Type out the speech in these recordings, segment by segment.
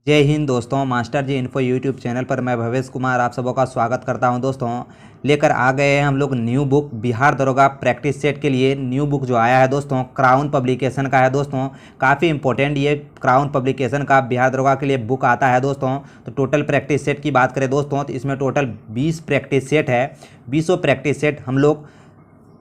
जय हिंद दोस्तों। मास्टर जी info YouTube channel पर मैं भवेश कुमार आप सबों का स्वागत करता हूं। दोस्तों लेकर आ गए हैं हम लोग न्यू बुक बिहार दरोगा प्रैक्टिस सेट के लिए। न्यू बुक जो आया है दोस्तों क्राउन पब्लिकेशन का है। दोस्तों काफ़ी इंपॉर्टेंट ये क्राउन पब्लिकेशन का बिहार दरोगा के लिए बुक आता है। दोस्तों तो टोटल प्रैक्टिस सेट की बात करें दोस्तों तो इसमें टोटल 20 प्रैक्टिस सेट है। 20 प्रैक्टिस सेट हम लोग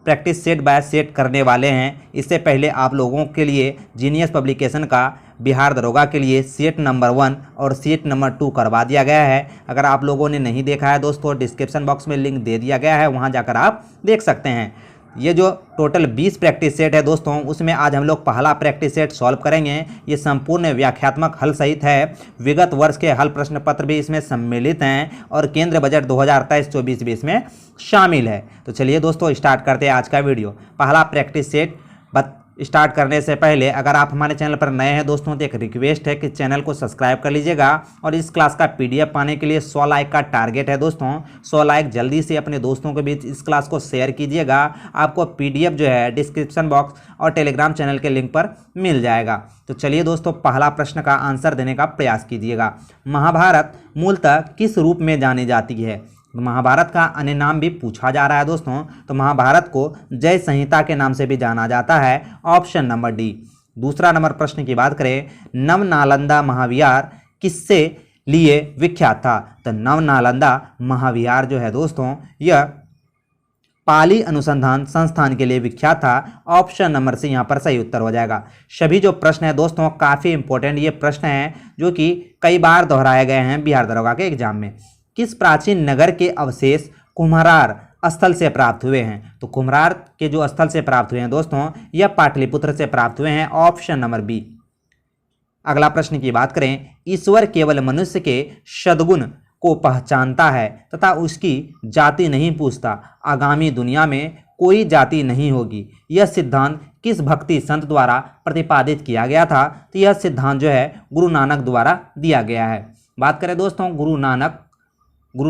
प्रैक्टिस सेट बाय सेट करने वाले हैं। इससे पहले आप लोगों के लिए जीनियस पब्लिकेशन का बिहार दरोगा के लिए सेट नंबर 1 और सेट नंबर 2 करवा दिया गया है। अगर आप लोगों ने नहीं देखा है दोस्तों डिस्क्रिप्शन बॉक्स में लिंक दे दिया गया है, वहां जाकर आप देख सकते हैं। ये जो टोटल 20 प्रैक्टिस सेट है दोस्तों उसमें आज हम लोग पहला प्रैक्टिस सेट सॉल्व करेंगे। ये संपूर्ण व्याख्यात्मक हल सहित है। विगत वर्ष के हल प्रश्न पत्र भी इसमें सम्मिलित हैं और केंद्र बजट 2023-24 भी इसमें शामिल है। तो चलिए दोस्तों स्टार्ट करते हैं आज का वीडियो। पहला प्रैक्टिस सेट स्टार्ट करने से पहले अगर आप हमारे चैनल पर नए हैं दोस्तों तो एक रिक्वेस्ट है कि चैनल को सब्सक्राइब कर लीजिएगा और इस क्लास का पीडीएफ पाने के लिए 100 लाइक का टारगेट है दोस्तों। 100 लाइक जल्दी से अपने दोस्तों के बीच इस क्लास को शेयर कीजिएगा। आपको पीडीएफ जो है डिस्क्रिप्शन बॉक्स और टेलीग्राम चैनल के लिंक पर मिल जाएगा। तो चलिए दोस्तों पहला प्रश्न का आंसर देने का प्रयास कीजिएगा। महाभारत मूलतः किस रूप में जानी जाती है? महाभारत का अन्य नाम भी पूछा जा रहा है दोस्तों। तो महाभारत को जय संहिता के नाम से भी जाना जाता है। Option number D. दूसरा नंबर प्रश्न की बात करें, नव नालंदा महाविहार किससे लिए विख्यात था? तो नव नालंदा महाविहार जो है दोस्तों यह पाली अनुसंधान संस्थान के लिए विख्यात था। ऑप्शन नंबर सी यहाँ पर सही उत्तर हो जाएगा। सभी जो प्रश्न है दोस्तों काफ़ी इंपॉर्टेंट ये प्रश्न हैं जो कि कई बार दोहराए गए हैं बिहार दरोगा के एग्जाम में। किस प्राचीन नगर के अवशेष कुम्हरार स्थल से प्राप्त हुए हैं? तो कुम्हरार के जो स्थल से प्राप्त हुए हैं दोस्तों यह पाटलिपुत्र से प्राप्त हुए हैं। Option number B. अगला प्रश्न की बात करें, ईश्वर केवल मनुष्य के सद्गुण को पहचानता है तथा उसकी जाति नहीं पूछता। आगामी दुनिया में कोई जाति नहीं होगी। यह सिद्धांत किस भक्ति संत द्वारा प्रतिपादित किया गया था? तो यह सिद्धांत जो है गुरु नानक द्वारा दिया गया है। बात करें दोस्तों गुरु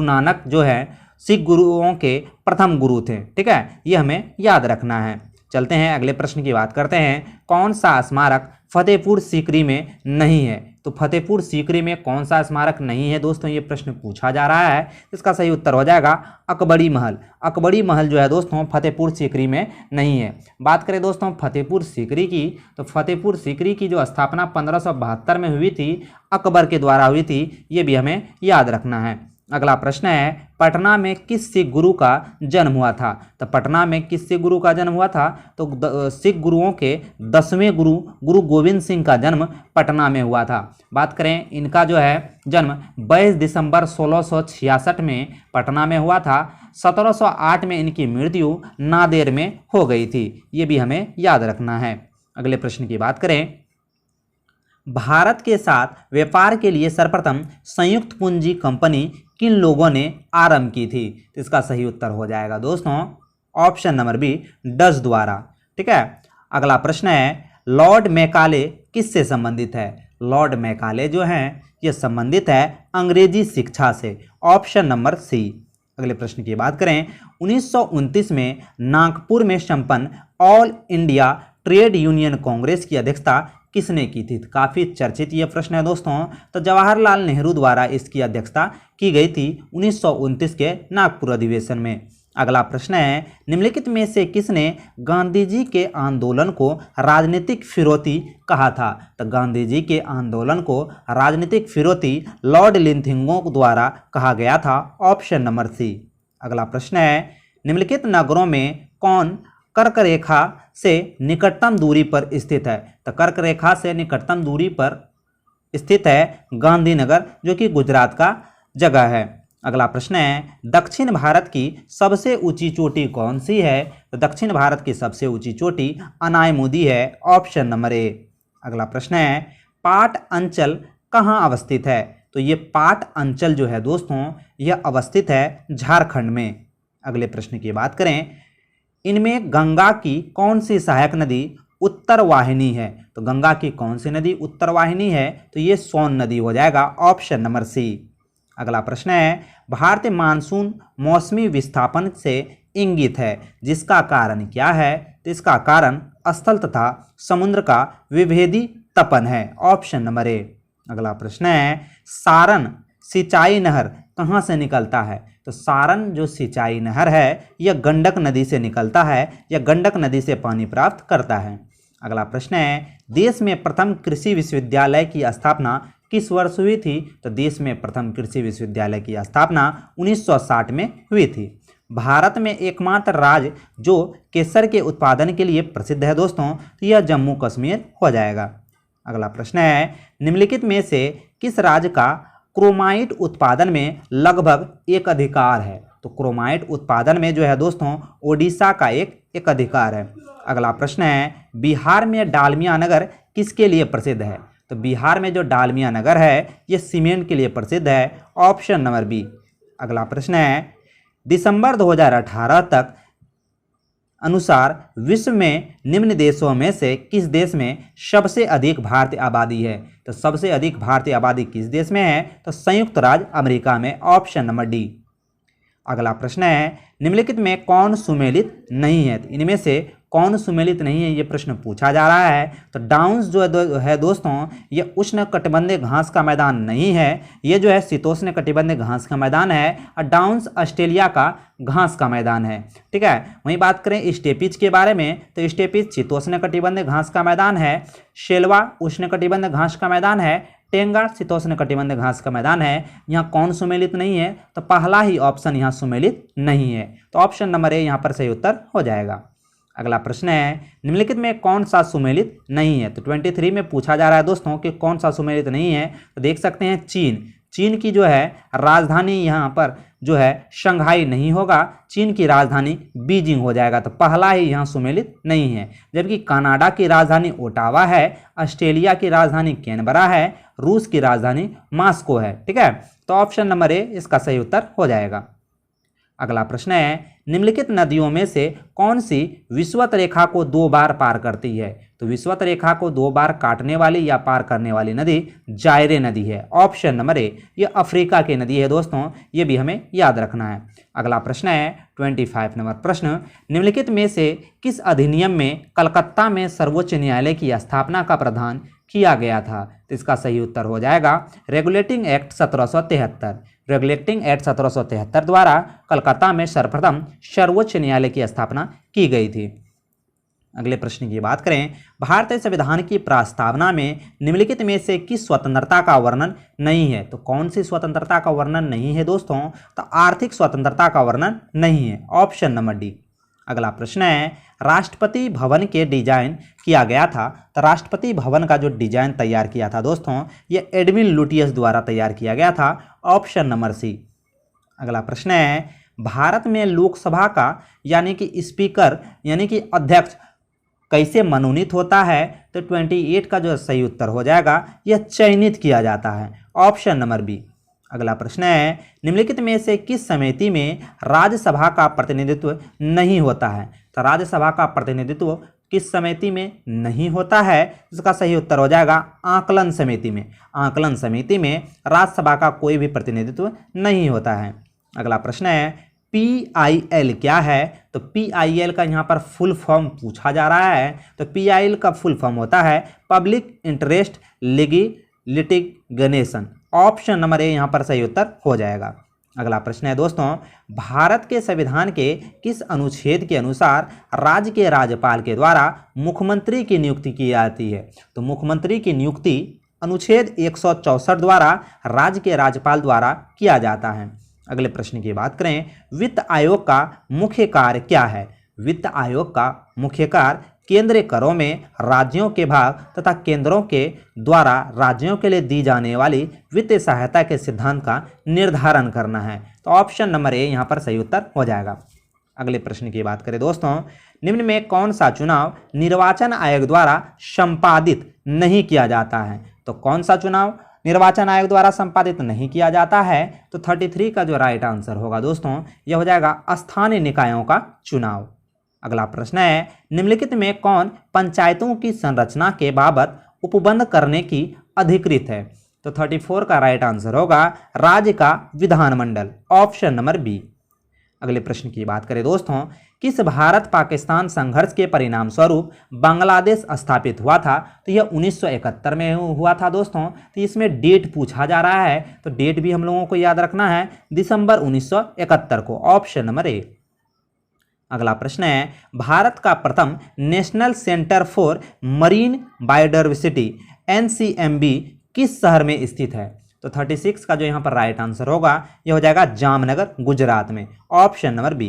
नानक जो है सिख गुरुओं के प्रथम गुरु थे। ठीक है, ये हमें याद रखना है। चलते हैं अगले प्रश्न की बात करते हैं। कौन सा स्मारक फतेहपुर सीकरी में नहीं है? तो फतेहपुर सीकरी में कौन सा स्मारक नहीं है दोस्तों ये प्रश्न पूछा जा रहा है। इसका सही उत्तर हो जाएगा अकबरी महल। अकबरी महल जो है दोस्तों फतेहपुर सीकरी में नहीं है। बात करें दोस्तों फतेहपुर सीकरी की तो फतेहपुर सीकरी की जो स्थापना 1572 में हुई थी अकबर के द्वारा हुई थी, ये भी हमें याद रखना है। अगला प्रश्न है, पटना में किस सिख गुरु का जन्म हुआ था? तो पटना में किस सिख गुरु का जन्म हुआ था? तो सिख गुरुओं के 10वें गुरु गोविंद सिंह का जन्म पटना में हुआ था। बात करें इनका जो है जन्म 22 दिसंबर 1666 में पटना में हुआ था। 1708 में इनकी मृत्यु नादेर में हो गई थी। ये भी हमें याद रखना है। अगले प्रश्न की बात करें, भारत के साथ व्यापार के लिए सर्वप्रथम संयुक्त पूंजी कंपनी किन लोगों ने आरंभ की थी? तो इसका सही उत्तर हो जाएगा दोस्तों ऑप्शन नंबर बी, डच द्वारा। ठीक है, अगला प्रश्न है, लॉर्ड मैकाले किससे संबंधित है? लॉर्ड मैकाले जो हैं ये संबंधित है अंग्रेजी शिक्षा से। Option number C. अगले प्रश्न की बात करें, 1929 में नागपुर में संपन्न all India trade union Congress की अध्यक्षता किसने की थी? काफ़ी चर्चित ये प्रश्न है दोस्तों। तो जवाहरलाल नेहरू द्वारा इसकी अध्यक्षता की गई थी 1929 के नागपुर अधिवेशन में। अगला प्रश्न है, निम्नलिखित में से किसने गांधी जी के आंदोलन को राजनीतिक फिरौती कहा था? तो गांधी जी के आंदोलन को राजनीतिक फिरौती लॉर्ड लिंथिंगो द्वारा कहा गया था। Option number C. अगला प्रश्न है, निम्नलिखित नगरों में कौन कर्क रेखा से निकटतम दूरी पर स्थित है? तो कर्क रेखा से निकटतम दूरी पर स्थित है गांधीनगर जो कि गुजरात का जगह है। अगला प्रश्न है, दक्षिण भारत की सबसे ऊंची चोटी कौन सी है? तो दक्षिण भारत की सबसे ऊंची चोटी अनायमुदी है। Option number A. अगला प्रश्न है, पाट अंचल कहाँ अवस्थित है? तो ये पाट अंचल जो है दोस्तों यह अवस्थित है झारखंड में। अगले प्रश्न की बात करें, इनमें गंगा की कौन सी सहायक नदी उत्तर वाहिनी है? तो गंगा की कौन सी नदी उत्तर वाहिनी है? तो ये सोन नदी हो जाएगा। Option number C. अगला प्रश्न है, भारतीय मानसून मौसमी विस्थापन से इंगित है जिसका कारण क्या है? तो इसका कारण स्थल तथा समुद्र का विभेदी तपन है। Option number A. अगला प्रश्न है सारण सिंचाई नहर कहाँ से निकलता है? तो सारण जो सिंचाई नहर है यह गंडक नदी से निकलता है, यह गंडक नदी से पानी प्राप्त करता है। अगला प्रश्न है देश में प्रथम कृषि विश्वविद्यालय की स्थापना किस वर्ष हुई थी? तो देश में प्रथम कृषि विश्वविद्यालय की स्थापना 1960 में हुई थी। भारत में एकमात्र राज्य जो केसर के उत्पादन के लिए प्रसिद्ध है दोस्तों, तो यह जम्मू कश्मीर हो जाएगा। अगला प्रश्न है निम्नलिखित में से किस राज्य का क्रोमाइट उत्पादन में लगभग एक अधिकार है? तो क्रोमाइट उत्पादन में जो है दोस्तों ओडिशा का एक अधिकार है। अगला प्रश्न है बिहार में डालमिया नगर किसके लिए प्रसिद्ध है? तो बिहार में जो डालमिया नगर है यह सीमेंट के लिए प्रसिद्ध है, ऑप्शन नंबर बी। अगला प्रश्न है दिसंबर 2018 तक अनुसार विश्व में निम्न देशों में से किस देश में सबसे अधिक भारतीय आबादी है? तो सबसे अधिक भारतीय आबादी किस देश में है? तो संयुक्त राज्य अमेरिका में, ऑप्शन नंबर डी। अगला प्रश्न है निम्नलिखित में कौन सुमेलित नहीं है? तो इनमें से कौन सुमेलित नहीं है ये प्रश्न पूछा जा रहा है। तो डाउन्स जो है दोस्तों ये उष्ण कटिबंधीय घास का मैदान नहीं है, ये जो है शीतोष्ण कटिबंधीय घास का मैदान है, और डाउन्स ऑस्ट्रेलिया का घास का मैदान है। ठीक है, वहीं बात करें स्टेपिज के बारे में तो स्टेपिज शीतोष्ण कटिबंधीय घास का मैदान है, शेलवा उष्ण कटिबंधीय घास का मैदान है, टेंगा शीतोष्ण कटिबंधीय घास का मैदान है। यहाँ कौन सुमेलित नहीं है? तो पहला ही ऑप्शन यहाँ सुमेलित नहीं है, तो ऑप्शन नंबर ए यहाँ पर सही उत्तर हो जाएगा। अगला प्रश्न है निम्नलिखित में कौन सा सुमेलित नहीं है? तो 23 में पूछा जा रहा है दोस्तों कि कौन सा सुमेलित नहीं है। तो देख सकते हैं चीन की जो है राजधानी यहाँ पर जो है शंघाई नहीं होगा, चीन की राजधानी बीजिंग हो जाएगा, तो पहला ही यहाँ सुमेलित नहीं है। जबकि कनाडा की राजधानी ओटावा है, ऑस्ट्रेलिया की राजधानी कैनबरा है, रूस की राजधानी मॉस्को है। ठीक है, तो ऑप्शन नंबर ए इसका सही उत्तर हो जाएगा। अगला प्रश्न है निम्नलिखित नदियों में से कौन सी विषुवत रेखा को 2 बार पार करती है? तो विषुवत रेखा को 2 बार काटने वाली या पार करने वाली नदी जायरे नदी है, ऑप्शन नंबर ए। ये अफ्रीका की नदी है दोस्तों, ये भी हमें याद रखना है। अगला प्रश्न है 25 नंबर प्रश्न निम्नलिखित में से किस अधिनियम में कलकत्ता में सर्वोच्च न्यायालय की स्थापना का प्रावधान किया गया था? तो इसका सही उत्तर हो जाएगा रेगुलेटिंग एक्ट 1773। रेगुलेटिंग एक्ट 1773 द्वारा कलकत्ता में सर्वप्रथम सर्वोच्च न्यायालय की स्थापना की गई थी। अगले प्रश्न की बात करें भारतीय संविधान की प्रस्तावना में निम्नलिखित में से किस स्वतंत्रता का वर्णन नहीं है? तो कौन सी स्वतंत्रता का वर्णन नहीं है दोस्तों? तो आर्थिक स्वतंत्रता का वर्णन नहीं है, ऑप्शन नंबर डी। अगला प्रश्न है राष्ट्रपति भवन के डिजाइन किया गया था। तो राष्ट्रपति भवन का जो डिजाइन तैयार किया था दोस्तों ये एडविन लुटियस द्वारा तैयार किया गया था, ऑप्शन नंबर सी। अगला प्रश्न है भारत में लोकसभा का यानी कि स्पीकर यानी कि अध्यक्ष कैसे मनोनीत होता है? तो 28 का जो सही उत्तर हो जाएगा यह चयनित किया जाता है, ऑप्शन नंबर बी। अगला प्रश्न है निम्नलिखित में से किस समिति में राज्यसभा का प्रतिनिधित्व नहीं होता है? तो राज्यसभा का प्रतिनिधित्व किस समिति में नहीं होता है? इसका सही उत्तर हो जाएगा आकलन समिति में। आकलन समिति में राज्यसभा का कोई भी प्रतिनिधित्व नहीं होता है। अगला प्रश्न है PIL क्या है? तो PIL का यहाँ पर फुल फॉर्म पूछा जा रहा है। तो PIL का फुल फॉर्म होता है public interest litigation, option number A यहाँ पर सही उत्तर हो जाएगा। अगला प्रश्न है दोस्तों भारत के संविधान के किस अनुच्छेद के अनुसार राज्य के राज्यपाल के द्वारा मुख्यमंत्री की नियुक्ति की जाती है? तो मुख्यमंत्री की नियुक्ति अनुच्छेद 164 द्वारा राज्य के राज्यपाल द्वारा किया जाता है। अगले प्रश्न की बात करें वित्त आयोग का मुख्य कार्य क्या है? वित्त आयोग का मुख्य कार्य केंद्रीय करों में राज्यों के भाग तथा केंद्रों के द्वारा राज्यों के लिए दी जाने वाली वित्तीय सहायता के सिद्धांत का निर्धारण करना है, तो ऑप्शन नंबर ए यहाँ पर सही उत्तर हो जाएगा। अगले प्रश्न की बात करें दोस्तों निम्न में कौन सा चुनाव निर्वाचन आयोग द्वारा संपादित नहीं किया जाता है? तो कौन सा चुनाव निर्वाचन आयोग द्वारा संपादित नहीं किया जाता है? तो 33 का जो राइट आंसर होगा दोस्तों यह हो जाएगा स्थानीय निकायों का चुनाव। अगला प्रश्न है निम्नलिखित में कौन पंचायतों की संरचना के बाबत उपबंध करने की अधिकृत है? तो 34 का राइट आंसर होगा राज्य का विधानमंडल, ऑप्शन नंबर बी। अगले प्रश्न की बात करें दोस्तों, किस भारत पाकिस्तान संघर्ष के परिणाम स्वरूप बांग्लादेश स्थापित हुआ था? तो यह 1971 में हुआ था दोस्तों। तो इसमें डेट पूछा जा रहा है, तो डेट भी हम लोगों को याद रखना है, दिसंबर 1971 को, ऑप्शन नंबर ए। अगला प्रश्न है, भारत का प्रथम national centre for marine biodiversity NCMB किस शहर में स्थित है? तो 36 का जो यहाँ पर राइट आंसर होगा यह हो जाएगा जामनगर, गुजरात में, ऑप्शन नंबर बी।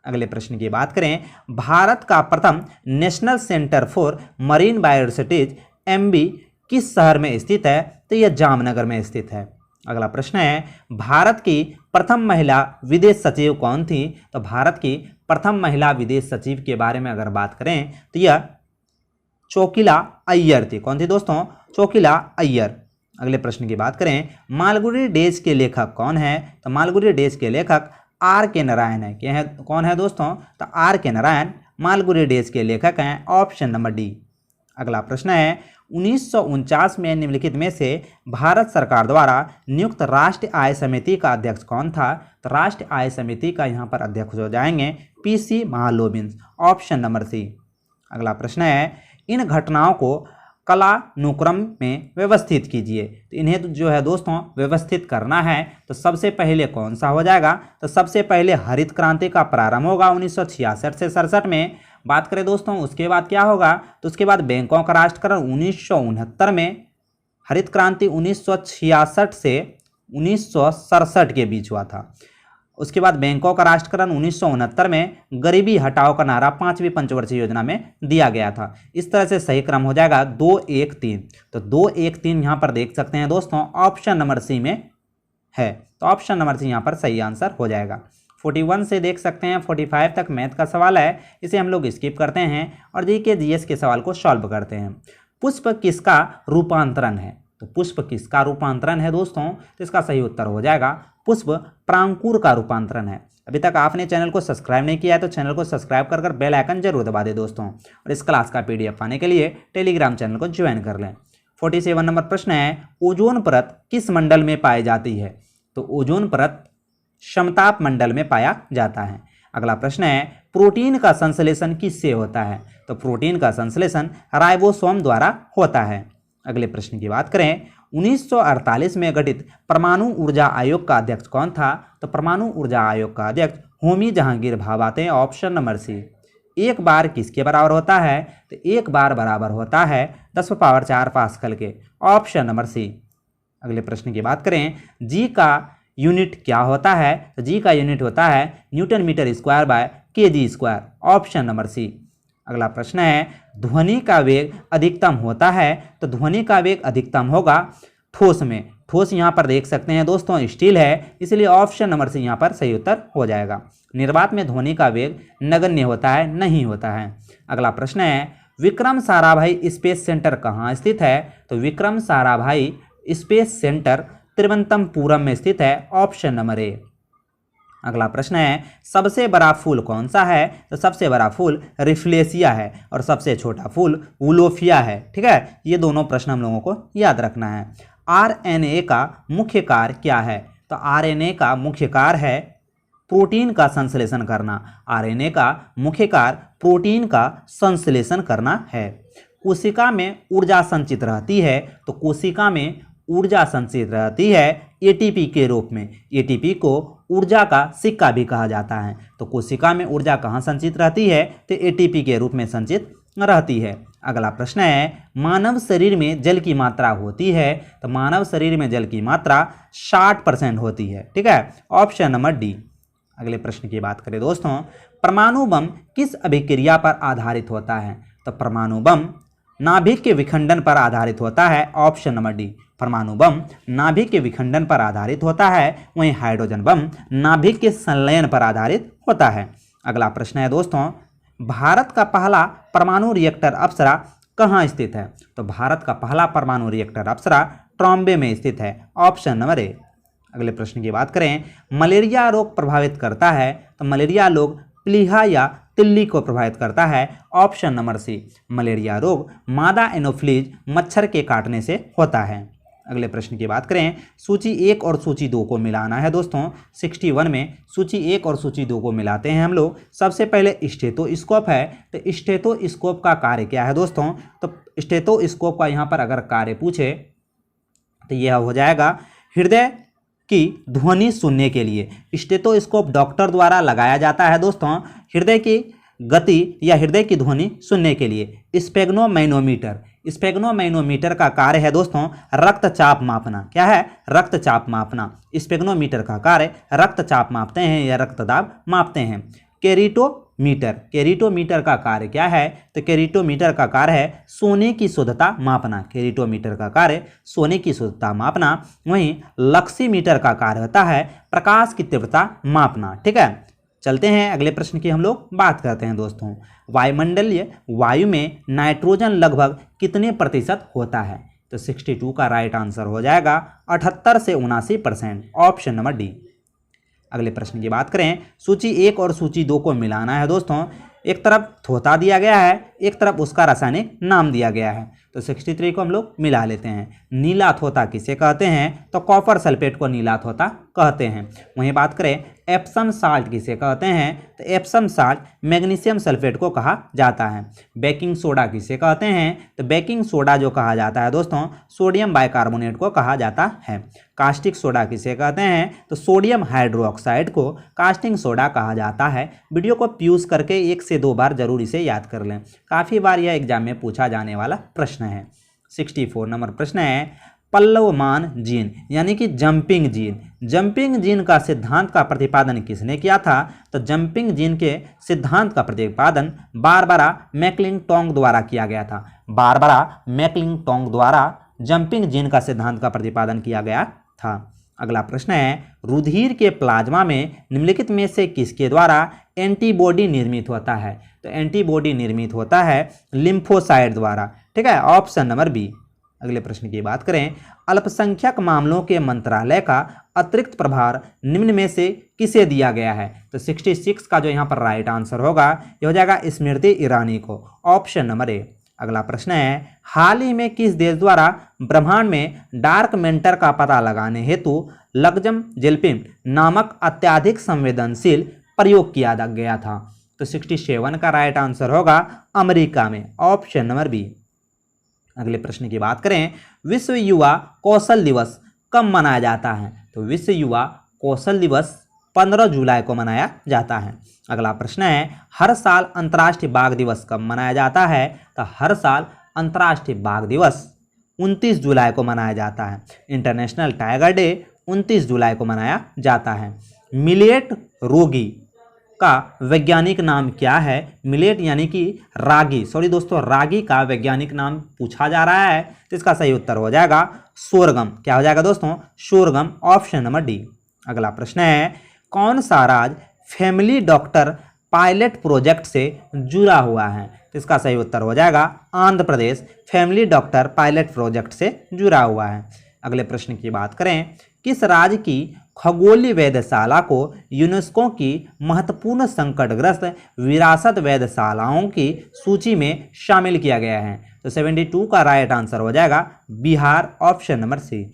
अगले प्रश्न की बात करें, भारत का प्रथम national centre for marine biodiversity MB किस शहर में स्थित है? तो यह जामनगर में स्थित है। अगला प्रश्न है, भारत की प्रथम महिला विदेश सचिव कौन थी? तो भारत की प्रथम महिला विदेश सचिव के बारे में अगर बात करें तो यह चोकिला अय्यर थी। कौन थी दोस्तों? चोकिला अय्यर। अगले प्रश्न की बात करें, मालगुडी डेज के लेखक कौन है? तो मालगुडी डेज के लेखक R.K. नारायण है। क्या है, कौन है दोस्तों? तो R.K. नारायण मालगुडी डेज के लेखक हैं, ऑप्शन नंबर डी। अगला प्रश्न है, 1949 में निम्नलिखित में से भारत सरकार द्वारा नियुक्त राष्ट्रीय आय समिति का अध्यक्ष कौन था? तो राष्ट्रीय आय समिति का यहाँ पर अध्यक्ष हो जाएंगे PC महालोबिन्स, ऑप्शन नंबर सी। अगला प्रश्न है, इन घटनाओं को कालानुक्रम में व्यवस्थित कीजिए। तो इन्हें जो है दोस्तों व्यवस्थित करना है, तो सबसे पहले कौन सा हो जाएगा? तो सबसे पहले हरित क्रांति का प्रारंभ होगा 1966 से 67 में। बात करें दोस्तों उसके बाद क्या होगा? तो उसके बाद बैंकों का राष्ट्रीयकरण 1969 में, हरित क्रांति 1966 से 1967 के बीच हुआ था। उसके बाद बैंकों का राष्ट्रीयकरण 1969 में, गरीबी हटाओ का नारा 5वीं पंचवर्षीय योजना में दिया गया था। इस तरह से सही क्रम हो जाएगा 2-1-3। तो 2-1-3 यहाँ पर देख सकते हैं दोस्तों, ऑप्शन नंबर सी में है। तो ऑप्शन नंबर सी यहाँ पर सही आंसर हो जाएगा। 41 से देख सकते हैं 45 तक मैथ का सवाल है, इसे हम लोग स्किप करते हैं और जीके जीएस के सवाल को सॉल्व करते हैं। पुष्प किसका रूपांतरण है? तो पुष्प किसका रूपांतरण है दोस्तों? तो इसका सही उत्तर हो जाएगा पुष्प प्रांकुर का रूपांतरण है। अभी तक आपने चैनल को सब्सक्राइब नहीं किया है तो चैनल को सब्सक्राइब कर बेल आइकन जरूर दबा दें दोस्तों, और इस क्लास का PDF पाने के लिए टेलीग्राम चैनल को ज्वाइन कर लें। 47 नंबर प्रश्न है, ओजोन परत किस मंडल में पाई जाती है? तो ओजोन परत समताप मंडल में पाया जाता है। अगला प्रश्न है, प्रोटीन का संश्लेषण किससे होता है? तो प्रोटीन का संश्लेषण राइबोसोम द्वारा होता है। अगले प्रश्न की बात करें, 1948 में गठित परमाणु ऊर्जा आयोग का अध्यक्ष कौन था? तो परमाणु ऊर्जा आयोग का अध्यक्ष होमी जहांगीर भाभा थे, ऑप्शन नंबर सी। एक बार किसके बराबर होता है? तो एक बार बराबर होता है 10⁴ पास्कल के, ऑप्शन नंबर सी। अगले प्रश्न की बात करें, जी का यूनिट क्या होता है? तो जी का यूनिट होता है newton metre square by kg square, option number C. अगला प्रश्न है, ध्वनि का वेग अधिकतम होता है? तो ध्वनि का वेग अधिकतम होगा ठोस में। ठोस यहाँ पर देख सकते हैं दोस्तों स्टील है, इसलिए ऑप्शन नंबर से यहाँ पर सही उत्तर हो जाएगा। निर्वात में ध्वनि का वेग नगण्य होता है, नहीं होता है। अगला प्रश्न है, विक्रम साराभाई स्पेस सेंटर कहाँ स्थित है? तो विक्रम साराभाई स्पेस सेंटर तिरुवनंतपुरम में स्थित है, ऑप्शन नंबर ए। अगला प्रश्न है, सबसे बड़ा फूल कौन सा है? तो सबसे बड़ा फूल रिफ्लेसिया है और सबसे छोटा फूल वुलोफिया है। ठीक है, ये दोनों प्रश्न हम लोगों को याद रखना है। RNA का मुख्य कार्य क्या है? तो RNA का मुख्य कार्य है प्रोटीन का संश्लेषण करना। RNA का मुख्य कार्य प्रोटीन का संश्लेषण करना है। कोशिका में ऊर्जा संचित रहती है, तो कोशिका में ऊर्जा संचित रहती है ATP के रूप में। ATP को ऊर्जा का सिक्का भी कहा जाता है। तो कोशिका में ऊर्जा कहाँ संचित रहती है? तो ATP के रूप में संचित रहती है। अगला प्रश्न है, मानव शरीर में जल की मात्रा होती है? तो मानव शरीर में जल की मात्रा 60% होती है। ठीक है, ऑप्शन नंबर डी। अगले प्रश्न की बात करें दोस्तों, परमाणु बम किस अभिक्रिया पर आधारित होता है? तो परमाणु बम नाभिक के विखंडन पर आधारित होता है, ऑप्शन नंबर डी। परमाणु बम नाभिक के विखंडन पर आधारित होता है, वहीं हाइड्रोजन बम नाभिक के संलयन पर आधारित होता है। अगला प्रश्न है दोस्तों, भारत का पहला परमाणु रिएक्टर अप्सरा कहाँ स्थित है? तो भारत का पहला परमाणु रिएक्टर अप्सरा ट्रॉम्बे में स्थित है, ऑप्शन नंबर ए। अगले प्रश्न की बात करें, मलेरिया रोग प्रभावित करता है? तो मलेरिया रोग प्लीहा या तिल्ली को प्रभावित करता है, ऑप्शन नंबर सी। मलेरिया रोग मादा एनोफ्लीज मच्छर के काटने से होता है। अगले प्रश्न की बात करें, सूची 1 और सूची 2 को मिलाना है दोस्तों। 61 में सूची 1 और सूची 2 को मिलाते हैं हम लोग। सबसे पहले स्टेथोस्कोप है, तो स्टेथोस्कोप का कार्य क्या है दोस्तों? तो स्टेथोस्कोप का यहाँ पर अगर कार्य पूछे तो यह हो जाएगा हृदय की ध्वनि सुनने के लिए। स्टेथोस्कोप डॉक्टर द्वारा लगाया जाता है दोस्तों हृदय की गति या हृदय की ध्वनि सुनने के लिए। स्पेग्नोमैनोमीटर का कार्य है दोस्तों रक्तचाप मापना। क्या है? रक्तचाप मापना। स्पेग्नोमीटर का कार्य रक्तचाप मापते हैं या रक्तदाब मापते हैं। केरिटोमीटर का कार्य क्या है? तो केरिटोमीटर का कार्य है सोने की शुद्धता मापना। केरिटोमीटर का कार्य सोने की शुद्धता मापना। वहीं लक्सीमीटर का कार्य होता है प्रकाश की तीव्रता मापना। ठीक है, चलते हैं अगले प्रश्न की हम लोग बात करते हैं दोस्तों। वायुमंडलीय वायु में नाइट्रोजन लगभग कितने प्रतिशत होता है? तो 62 का राइट आंसर हो जाएगा 78 से 79%, ऑप्शन नंबर डी। अगले प्रश्न की बात करें, सूची 1 और सूची 2 को मिलाना है दोस्तों। एक तरफ थोथा दिया गया है, एक तरफ उसका रासायनिक नाम दिया गया है। तो 63 को हम लोग मिला लेते हैं। नीला थोथा किसे कहते हैं? तो कॉपर सल्फेट को नीला थोथा कहते हैं। वहीं बात करें एप्सम साल्ट किसे कहते हैं? तो एप्सम साल्ट मैग्नीशियम सल्फेट को कहा जाता है। बेकिंग सोडा किसे कहते हैं? तो बेकिंग सोडा जो कहा जाता है दोस्तों सोडियम बाइकार्बोनेट को कहा जाता है। कास्टिक सोडा किसे कहते हैं? तो सोडियम हाइड्रोक्साइड को कास्टिंग सोडा कहा जाता है। वीडियो को पॉज करके 1 से 2 बार जरूर इसे याद कर लें, काफ़ी बार यह एग्जाम में पूछा जाने वाला प्रश्न है। 64 नंबर प्रश्न है, पल्लवमान जीन यानी कि जंपिंग जीन का सिद्धांत का प्रतिपादन किसने किया था? तो जंपिंग जीन के सिद्धांत का प्रतिपादन बारबरा मैक्लिंटोक द्वारा किया गया था। बारबरा मैक्लिंटोक द्वारा जंपिंग जीन का सिद्धांत का प्रतिपादन किया गया था। अगला प्रश्न है, रुधिर के प्लाज्मा में निम्नलिखित में से किसके द्वारा एंटीबॉडी निर्मित होता है? तो एंटीबॉडी निर्मित होता है लिम्फोसाइट द्वारा। ठीक है, ऑप्शन नंबर बी। अगले प्रश्न की बात करें, अल्पसंख्यक मामलों के मंत्रालय का अतिरिक्त प्रभार निम्न में से किसे दिया गया है? तो 66 का जो यहाँ पर राइट आंसर होगा ये हो जाएगा स्मृति ईरानी को, ऑप्शन नंबर ए। अगला प्रश्न है, हाल ही में किस देश द्वारा ब्रह्मांड में डार्क मैटर का पता लगाने हेतु लग्जम जेल्पिम नामक अत्यधिक संवेदनशील प्रयोग किया गया था? तो 67 का राइट आंसर होगा अमेरिका में, ऑप्शन नंबर बी। अगले प्रश्न की बात करें, विश्व युवा कौशल दिवस कब मनाया जाता है? तो विश्व युवा कौशल दिवस 15 जुलाई को मनाया जाता है। अगला प्रश्न है, हर साल अंतर्राष्ट्रीय बाघ दिवस कब मनाया जाता है? तो हर साल अंतर्राष्ट्रीय बाघ दिवस 29 जुलाई को मनाया जाता है। इंटरनेशनल टाइगर डे 29 जुलाई को मनाया जाता है। मिलेट रोगी का वैज्ञानिक नाम क्या है? मिलेट यानी कि रागी, रागी का वैज्ञानिक नाम पूछा जा रहा है, तो इसका सही उत्तर हो जाएगा सोरगम। क्या हो जाएगा दोस्तों? Sorghum, option number D. अगला प्रश्न है, कौन सा राज्य फैमिली डॉक्टर पायलट प्रोजेक्ट से जुड़ा हुआ है? तो इसका सही उत्तर हो जाएगा Andhra Pradesh family doctor pilot project से जुड़ा हुआ है। अगले प्रश्न की बात करें, किस राज्य की खगोलीय वेधशाला को यूनेस्को की महत्वपूर्ण संकटग्रस्त विरासत वेधशालाओं की सूची में शामिल किया गया है? तो 72 का राइट आंसर हो जाएगा बिहार, ऑप्शन नंबर सी।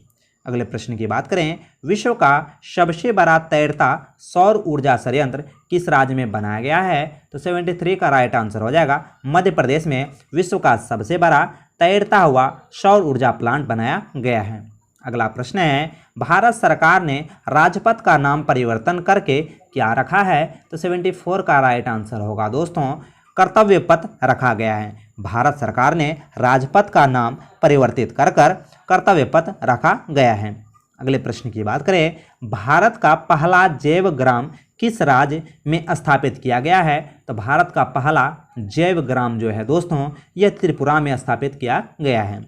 अगले प्रश्न की बात करें, विश्व का सबसे बड़ा तैरता सौर ऊर्जा संयंत्र किस राज्य में बनाया गया है? तो 73 का राइट आंसर हो जाएगा मध्य प्रदेश में विश्व का सबसे बड़ा तैरता हुआ सौर ऊर्जा प्लांट बनाया गया है। अगला प्रश्न है, भारत सरकार ने राजपथ का नाम परिवर्तन करके क्या रखा है? तो 74 का राइट आंसर होगा दोस्तों कर्तव्य पथ रखा गया है। भारत सरकार ने राजपथ का नाम परिवर्तित कर कर्तव्य पथ रखा गया है। अगले प्रश्न की बात करें, भारत का पहला जैव ग्राम किस राज्य में स्थापित किया गया है? तो भारत का पहला जैव ग्राम जो है दोस्तों यह त्रिपुरा में स्थापित किया गया है।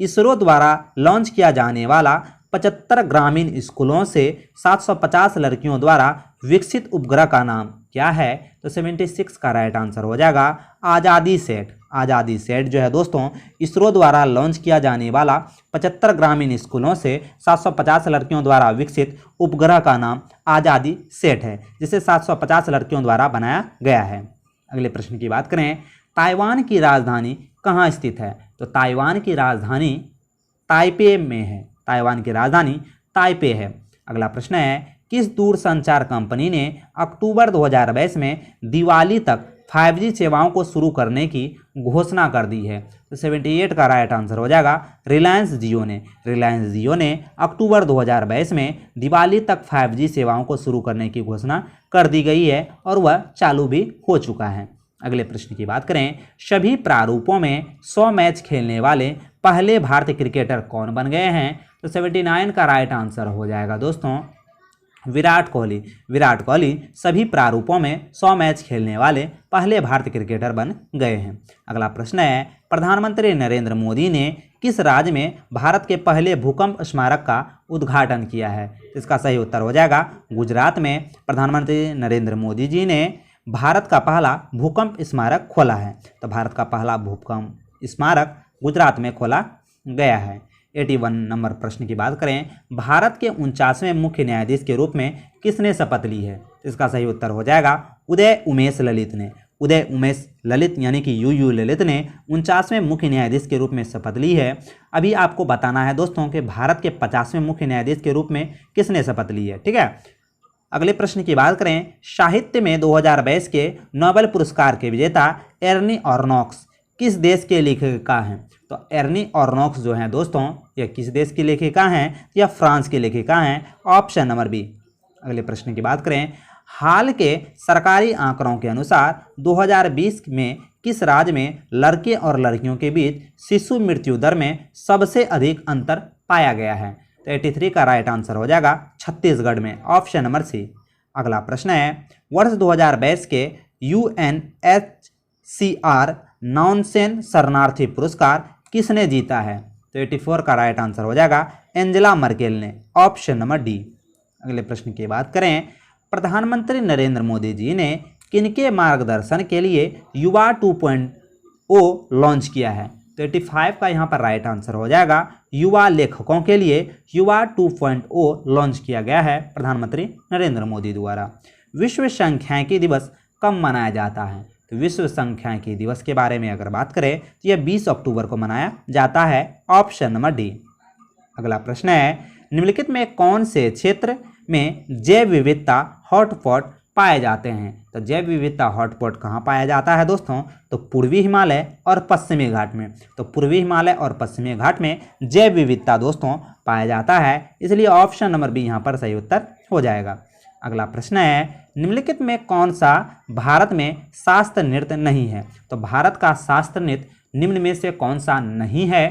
इसरो द्वारा लॉन्च किया जाने वाला 75 ग्रामीण स्कूलों से 750 लड़कियों द्वारा विकसित उपग्रह का नाम क्या है? तो 76 का राइट आंसर हो जाएगा आज़ादी सेट। आज़ादी सेट जो है दोस्तों इसरो द्वारा लॉन्च किया जाने वाला 75 ग्रामीण स्कूलों से 750 लड़कियों द्वारा विकसित उपग्रह का नाम आज़ादी सेट है, जिसे 750 लड़कियों द्वारा बनाया गया है। अगले प्रश्न की बात करें, ताइवान की राजधानी कहाँ स्थित है? तो ताइवान की राजधानी ताइपे में है। ताइवान की राजधानी ताइपे है। अगला प्रश्न है, किस दूरसंचार कंपनी ने अक्टूबर 2022 में दिवाली तक 5G सेवाओं को शुरू करने की घोषणा कर दी है? तो 78 का राइट आंसर हो जाएगा रिलायंस जियो ने। रिलायंस जियो ने अक्टूबर 2022 में दिवाली तक 5G सेवाओं को शुरू करने की घोषणा कर दी गई है और वह चालू भी हो चुका है। अगले प्रश्न की बात करें, सभी प्रारूपों में 100 मैच खेलने वाले पहले भारतीय क्रिकेटर कौन बन गए हैं? तो 79 का राइट आंसर हो जाएगा दोस्तों विराट कोहली। विराट कोहली सभी प्रारूपों में 100 मैच खेलने वाले पहले भारतीय क्रिकेटर बन गए हैं। अगला प्रश्न है, प्रधानमंत्री नरेंद्र मोदी ने किस राज्य में भारत के पहले भूकंप स्मारक का उद्घाटन किया है? इसका सही उत्तर हो जाएगा गुजरात में प्रधानमंत्री नरेंद्र मोदी जी ने भारत का पहला भूकंप स्मारक खोला है। तो भारत का पहला भूकंप स्मारक गुजरात में खोला गया है। 81 नंबर प्रश्न की बात करें, भारत के 49वें मुख्य न्यायाधीश के रूप में किसने शपथ ली है? इसका सही उत्तर हो जाएगा उदय उमेश ललित ने। उदय उमेश ललित यानी कि यूयू ललित ने 49वें मुख्य न्यायाधीश के रूप में शपथ ली है। अभी आपको बताना है दोस्तों कि भारत के 50वें मुख्य न्यायाधीश के रूप में किसने शपथ ली है, ठीक है। अगले प्रश्न की बात करें, साहित्य में 2022 के नोबेल पुरस्कार के विजेता एर्नी ऑर्नोक्स किस देश के लेखिका हैं? तो एर्नी ऑर्नोक्स जो हैं दोस्तों यह किस देश की लेखिका हैं? या फ्रांस की लेखिका हैं, ऑप्शन नंबर बी। अगले प्रश्न की बात करें, हाल के सरकारी आंकड़ों के अनुसार 2020 में किस राज्य में लड़के और लड़कियों के बीच शिशु मृत्यु दर में सबसे अधिक अंतर पाया गया है? तो 83 का राइट आंसर हो जाएगा छत्तीसगढ़ में, ऑप्शन नंबर सी। अगला प्रश्न है, वर्ष 2022 के UNHCR नॉनसेन शरणार्थी पुरस्कार किसने जीता है? तो 84 का राइट आंसर हो जाएगा एंजेला मर्केल ने, ऑप्शन नंबर डी। अगले प्रश्न की बात करें, प्रधानमंत्री नरेंद्र मोदी जी ने किनके मार्गदर्शन के लिए युवा 2.0 लॉन्च किया है? तो 85 का यहाँ पर राइट आंसर हो जाएगा युवा लेखकों के लिए युवा 2.0 लॉन्च किया गया है प्रधानमंत्री नरेंद्र मोदी द्वारा। विश्व सांख्यिकी दिवस कब मनाया जाता है? तो विश्व सांख्यिकी दिवस के बारे में अगर बात करें तो यह 20 अक्टूबर को मनाया जाता है, ऑप्शन नंबर डी। अगला प्रश्न है, निम्नलिखित में कौन से क्षेत्र में जैव विविधता हॉटस्पॉट पाए जाते हैं? तो जैव विविधता हॉटस्पॉट कहाँ पाया जाता है दोस्तों? तो पूर्वी हिमालय और पश्चिमी घाट में। तो पूर्वी हिमालय और पश्चिमी घाट में जैव विविधता दोस्तों पाया जाता है, इसलिए ऑप्शन नंबर बी यहाँ पर सही उत्तर हो जाएगा। अगला प्रश्न है, निम्नलिखित में कौन सा भारत में शास्त्र नृत्य नहीं है? तो भारत का शास्त्र नृत्य निम्न में से कौन सा नहीं है?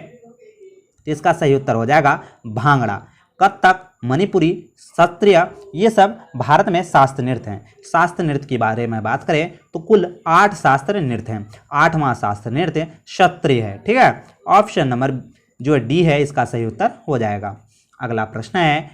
तो इसका सही उत्तर हो जाएगा भांगड़ा। कथक, मणिपुरी, शास्त्रीय, ये सब भारत में शास्त्र नृत्य हैं। शास्त्र नृत्य के बारे में बात करें तो कुल 8 शास्त्र नृत्य हैं। 8वां शास्त्र नृत्य क्षत्रिय है, ठीक है। ऑप्शन नंबर जो डी है इसका सही उत्तर हो जाएगा। अगला प्रश्न है,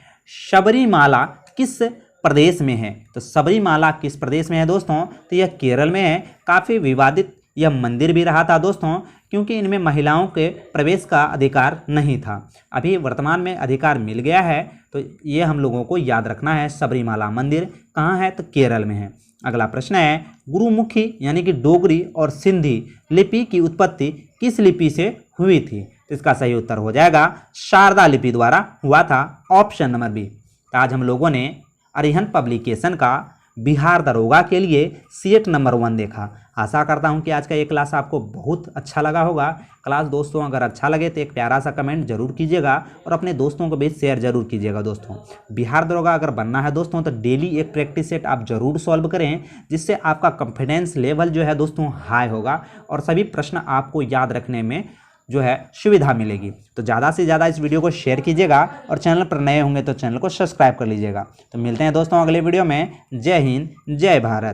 सबरीमाला किस प्रदेश में है? तो सबरीमाला किस प्रदेश में है दोस्तों? तो यह केरल में है। काफ़ी विवादित यह मंदिर भी रहा था दोस्तों, क्योंकि इनमें महिलाओं के प्रवेश का अधिकार नहीं था। अभी वर्तमान में अधिकार मिल गया है, तो ये हम लोगों को याद रखना है। सबरीमाला मंदिर कहाँ है? तो केरल में है। अगला प्रश्न है, गुरुमुखी यानी कि डोगरी और सिंधी लिपि की उत्पत्ति किस लिपि से हुई थी? तो इसका सही उत्तर हो जाएगा शारदा लिपि द्वारा हुआ था, ऑप्शन नंबर बी। आज हम लोगों ने अरिहंत पब्लिकेशन का बिहार दरोगा के लिए सीट नंबर 1 देखा। आशा करता हूं कि आज का ये क्लास आपको बहुत अच्छा लगा होगा। क्लास दोस्तों अगर अच्छा लगे तो एक प्यारा सा कमेंट जरूर कीजिएगा और अपने दोस्तों को भी शेयर जरूर कीजिएगा। दोस्तों बिहार दरोगा अगर बनना है दोस्तों तो डेली एक प्रैक्टिस सेट आप जरूर सॉल्व करें, जिससे आपका कॉन्फिडेंस लेवल जो है दोस्तों हाई होगा और सभी प्रश्न आपको याद रखने में जो है सुविधा मिलेगी। तो ज़्यादा से ज़्यादा इस वीडियो को शेयर कीजिएगा और चैनल पर नए होंगे तो चैनल को सब्सक्राइब कर लीजिएगा। तो मिलते हैं दोस्तों अगले वीडियो में। जय हिंद, जय भारत।